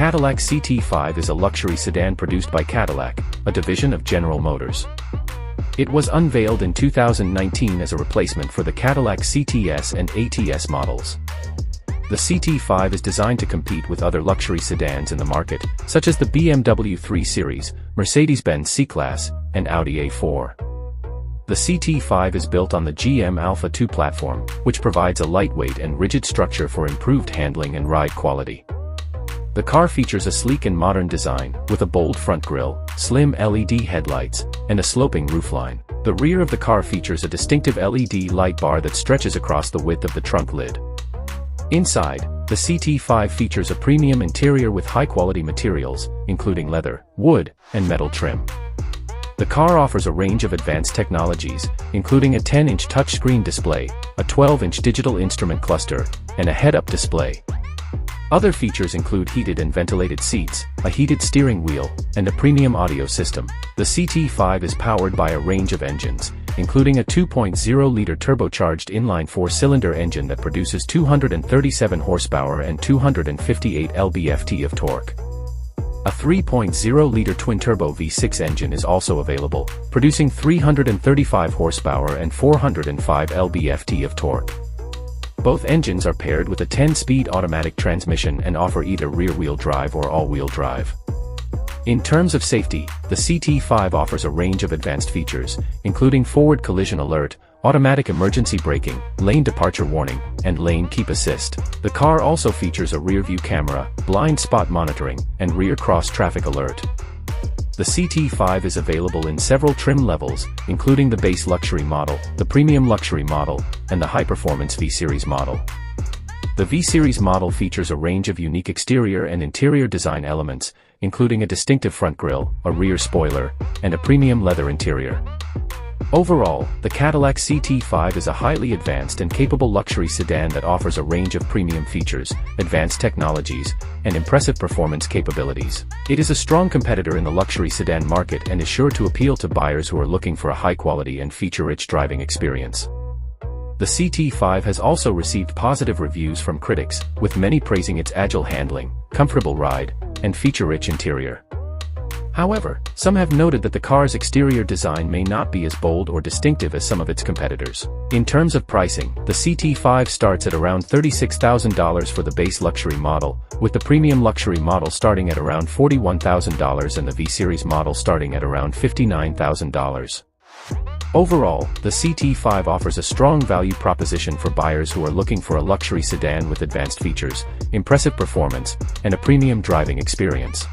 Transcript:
Cadillac CT5 is a luxury sedan produced by Cadillac, a division of General Motors. It was unveiled in 2019 as a replacement for the Cadillac CTS and ATS models. The CT5 is designed to compete with other luxury sedans in the market, such as the BMW 3 Series, Mercedes-Benz C-Class, and Audi A4. The CT5 is built on the GM Alpha 2 platform, which provides a lightweight and rigid structure for improved handling and ride quality. The car features a sleek and modern design, with a bold front grille, slim LED headlights, and a sloping roofline. The rear of the car features a distinctive LED light bar that stretches across the width of the trunk lid. Inside, the CT5 features a premium interior with high-quality materials, including leather, wood, and metal trim. The car offers a range of advanced technologies, including a 10-inch touchscreen display, a 12-inch digital instrument cluster, and a head-up display. Other features include heated and ventilated seats, a heated steering wheel, and a premium audio system. The CT5 is powered by a range of engines, including a 2.0-liter turbocharged inline four-cylinder engine that produces 237 horsepower and 258 lb-ft of torque. A 3.0-liter twin-turbo V6 engine is also available, producing 335 horsepower and 405 lb-ft of torque. Both engines are paired with a 10-speed automatic transmission and offer either rear-wheel drive or all-wheel drive. In terms of safety, the CT5 offers a range of advanced features, including forward collision alert, automatic emergency braking, lane departure warning, and lane keep assist. The car also features a rear-view camera, blind spot monitoring, and rear cross-traffic alert. The CT5 is available in several trim levels, including the base luxury model, the premium luxury model, and the high-performance V-Series model. The V-Series model features a range of unique exterior and interior design elements, including a distinctive front grille, a rear spoiler, and a premium leather interior. Overall, the Cadillac CT5 is a highly advanced and capable luxury sedan that offers a range of premium features, advanced technologies, and impressive performance capabilities. It is a strong competitor in the luxury sedan market and is sure to appeal to buyers who are looking for a high-quality and feature-rich driving experience. The CT5 has also received positive reviews from critics, with many praising its agile handling, comfortable ride, and feature-rich interior. However, some have noted that the car's exterior design may not be as bold or distinctive as some of its competitors. In terms of pricing, the CT5 starts at around $36,000 for the base luxury model, with the premium luxury model starting at around $41,000 and the V-Series model starting at around $59,000. Overall, the CT5 offers a strong value proposition for buyers who are looking for a luxury sedan with advanced features, impressive performance, and a premium driving experience.